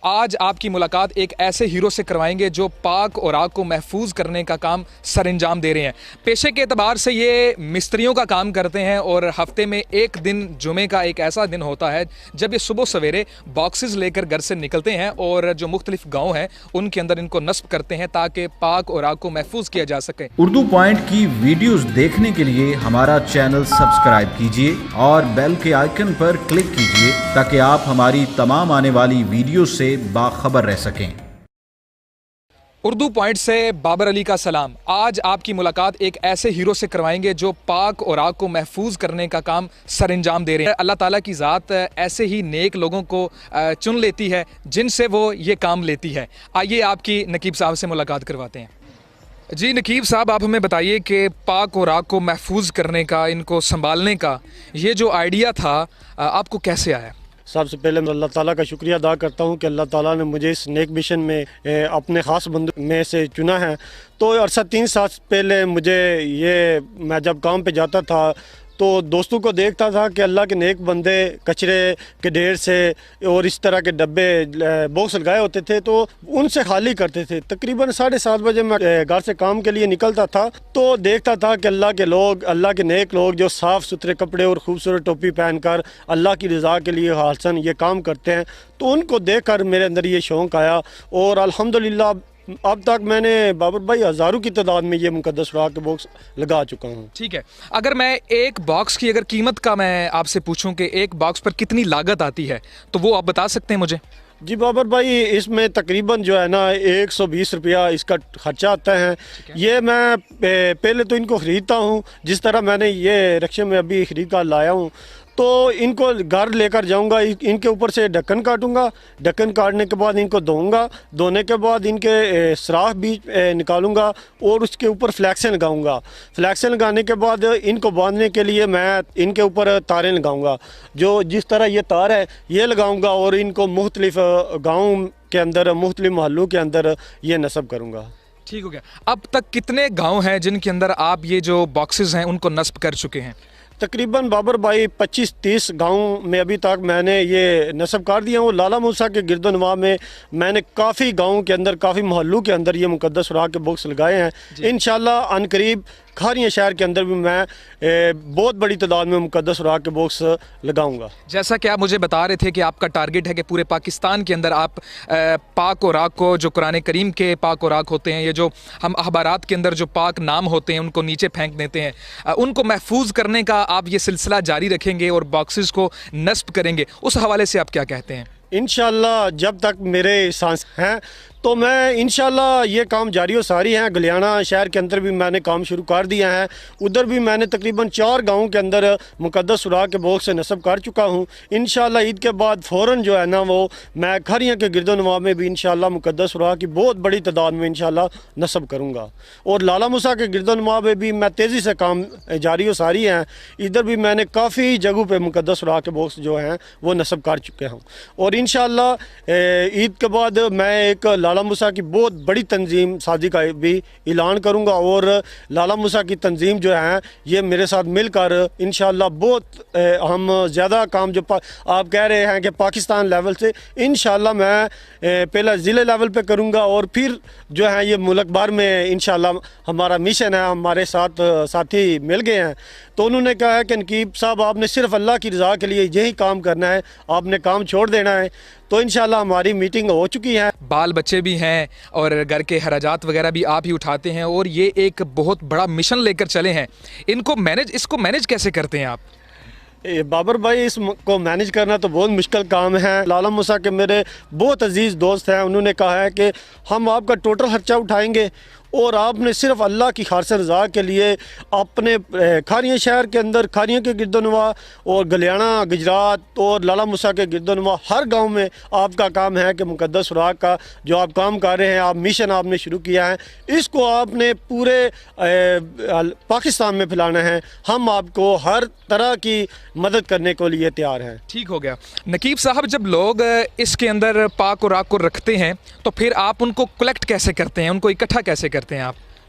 آج آپ کی ملاقات ایک ایسے ہیرو سے کروائیں گے جو پاک اور آگ کو محفوظ کرنے کا کام سر انجام دے رہے ہیں۔ پیشے کے اعتبار سے یہ مستریوں کا کام کرتے ہیں اور ہفتے میں ایک دن جمعے کا ایک ایسا دن ہوتا ہے جب یہ صبح سویرے باکسز لے کر گھر سے نکلتے ہیں اور جو مختلف گاؤں ہیں ان کے اندر ان کو نصب کرتے ہیں تاکہ پاک اور آگ کو محفوظ کیا جا سکے۔ اردو پوائنٹ کی ویڈیوز دیکھنے کے لیے ہمارا چینل سبسکرائب کیجیے اور بیل کے آئیکن پر کلک کیجیے تاکہ آپ ہماری تمام آنے والی ویڈیوز سے باخبر رہ سکیں۔ اردو پوائنٹ سے بابر علی کا سلام۔ آج آپ کی ملاقات ایک ایسے ہیرو سے کروائیں گے جو پاک اور آگ کو محفوظ کرنے کا کام سر انجام دے رہے ہیں۔ اللہ تعالیٰ کی ذات ایسے ہی نیک لوگوں کو چن لیتی ہے جن سے وہ یہ کام لیتی ہے۔ آئیے آپ کی نقیب صاحب سے ملاقات کرواتے ہیں۔ جی نقیب صاحب، آپ ہمیں بتائیے کہ پاک اور آگ کو محفوظ کرنے کا، ان کو سنبھالنے کا یہ جو آئیڈیا تھا آپ کو کیسے آیا؟ سب سے پہلے میں اللہ تعالیٰ کا شکریہ ادا کرتا ہوں کہ اللہ تعالیٰ نے مجھے اس نیک مشن میں اپنے خاص بندوں میں سے چنا ہے۔ تو عرصہ 3 سال پہلے میں جب کام پہ جاتا تھا تو دوستوں کو دیکھتا تھا کہ اللہ کے نیک بندے کچرے کے ڈھیر سے اور اس طرح کے ڈبے باکس لگائے ہوتے تھے تو ان سے خالی کرتے تھے۔ تقریباً 7:30 بجے میں گھر سے کام کے لیے نکلتا تھا تو دیکھتا تھا کہ اللہ کے نیک لوگ جو صاف ستھرے کپڑے اور خوبصورت ٹوپی پہن کر اللہ کی رضا کے لیے خالصاً یہ کام کرتے ہیں، تو ان کو دیکھ کر میرے اندر یہ شوق آیا اور الحمدللہ اب تک میں نے بابر بھائی ہزاروں کی تعداد میں یہ مقدس سراغ کے باکس لگا چکا ہوں۔ ٹھیک ہے، اگر میں ایک باکس کی قیمت کا میں آپ سے پوچھوں کہ ایک باکس پر کتنی لاگت آتی ہے تو وہ آپ بتا سکتے ہیں مجھے؟ جی بابر بھائی، اس میں تقریباً جو ہے نا 120 روپیہ اس کا خرچہ آتا ہے۔ یہ میں پہلے تو ان کو خریدتا ہوں، جس طرح میں نے یہ رکشے میں ابھی خرید کر لایا ہوں تو ان کو گھر لے کر جاؤں گا، ان کے اوپر سے ڈھکن کاٹوں گا، ڈھکن کاٹنے کے بعد ان کو دھوؤں گا، دھونے کے بعد ان کے سراخ بھی نکالوں گا اور اس کے اوپر فلیکسیں لگاؤں گا۔ فلیکسیں لگانے کے بعد ان کو باندھنے کے لیے میں ان کے اوپر تاریں لگاؤں گا، جو جس طرح یہ تار ہے یہ لگاؤں گا اور ان کو مختلف گاؤں کے اندر، مختلف محلوں کے اندر یہ نصب کروں گا۔ ٹھیک ہو گیا۔ اب تک کتنے گاؤں ہیں جن کے اندر آپ یہ جو باکسز ہیں ان کو نصب کر چکے ہیں؟ تقریباً بابر بھائی 25-30 گاؤں میں ابھی تک میں نے یہ نصب کر دیا ہوں۔ لالہ موسیٰ کے گرد و نواح میں نے کافی گاؤں کے اندر، کافی محلوں کے اندر یہ مقدس سراغ کے باکس لگائے ہیں۔ انشاءاللہ عن قریب کھاریاں شہر کے اندر بھی میں بہت بڑی تعداد میں مقدس سراغ کے باکس لگاؤں گا۔ جیسا کہ آپ مجھے بتا رہے تھے کہ آپ کا ٹارگٹ ہے کہ پورے پاکستان کے اندر آپ پاک اور آگ کو، جو قرآن کریم کے پاک اور آگ ہوتے ہیں، یہ جو ہم اخبارات کے اندر جو پاک نام ہوتے ہیں ان کو نیچے پھینک دیتے ہیں، ان کو محفوظ کرنے کا آپ یہ سلسلہ جاری رکھیں گے اور باکسز کو نصب کریں گے، اس حوالے سے آپ کیا کہتے ہیں؟ انشاءاللہ جب تک میرے سانس ہیں تو میں انشاءاللہ یہ کام جاری و ساری ہیں۔ گلیانہ شہر کے اندر بھی میں نے کام شروع کر دیا ہے، ادھر بھی میں نے تقریباً 4 گاؤں کے اندر مقدس سراغ کے باکس سے نصب کر چکا ہوں۔ انشاءاللہ عید کے بعد فوراً جو ہے نا وہ میں کھاریاں کے گرد و نواح میں بھی انشاءاللہ مقدس سراغ کی بہت بڑی تعداد میں انشاءاللہ نصب کروں گا، اور لالہ موسیٰ کے گرد و نواح میں بھی میں تیزی سے کام جاری و ساری ہیں۔ ادھر بھی میں نے کافی جگہوں پہ مقدس سراغ کے باکس جو ہیں وہ نصب کر چکے ہوں، اور انشاءاللہ عید کے بعد میں ایک لالہ موسیٰ کی بہت بڑی تنظیم سازی کا بھی اعلان کروں گا، اور لالہ موسیٰ کی تنظیم جو ہے یہ میرے ساتھ مل کر انشاءاللہ بہت ہم زیادہ کام جو آپ کہہ رہے ہیں کہ پاکستان لیول سے، انشاءاللہ میں پہلا ضلع لیول پہ کروں گا اور پھر جو ہے یہ ملک بھر میں انشاءاللہ ہمارا مشن ہے۔ ہمارے ساتھ ساتھی مل گئے ہیں تو انہوں نے کہا ہے کہ نقیب صاحب آپ نے صرف اللہ کی رضا کے لیے یہی کام کرنا ہے، آپ نے کام چھوڑ دینا ہے۔ تو انشاءاللہ ہماری میٹنگ ہو چکی ہے۔ بال بچے بھی ہیں اور گھر کے خراجات وغیرہ بھی آپ ہی اٹھاتے ہیں اور یہ ایک بہت بڑا مشن لے کر چلے ہیں، اس کو مینج کیسے کرتے ہیں آپ؟ بابر بھائی، اس کو مینج کرنا تو بہت مشکل کام ہے۔ لالہ موسیٰ کے میرے بہت عزیز دوست ہیں، انہوں نے کہا ہے کہ ہم آپ کا ٹوٹل خرچہ اٹھائیں گے اور آپ نے صرف اللہ کی خالص رضا کے لیے اپنے کھاریاں شہر کے اندر، کھاریاں کے گرد و نواح اور گلیانہ گجرات اور لالہ موسیٰ کے گرد و نواح ہر گاؤں میں آپ کا کام ہے کہ مقدس سراغ کا جو آپ کام کر رہے ہیں، آپ مشن آپ نے شروع کیا ہے، اس کو آپ نے پورے پاکستان میں پھیلانا ہے۔ ہم آپ کو ہر طرح کی مدد کرنے کے لیے تیار ہیں۔ ٹھیک ہو گیا۔ نقیب صاحب، جب لوگ اس کے اندر پاک اور آگ کو رکھتے ہیں تو پھر آپ ان کو کلیکٹ کیسے کرتے ہیں، ان کو اکٹھا کیسے کرتے ہیں آپ؟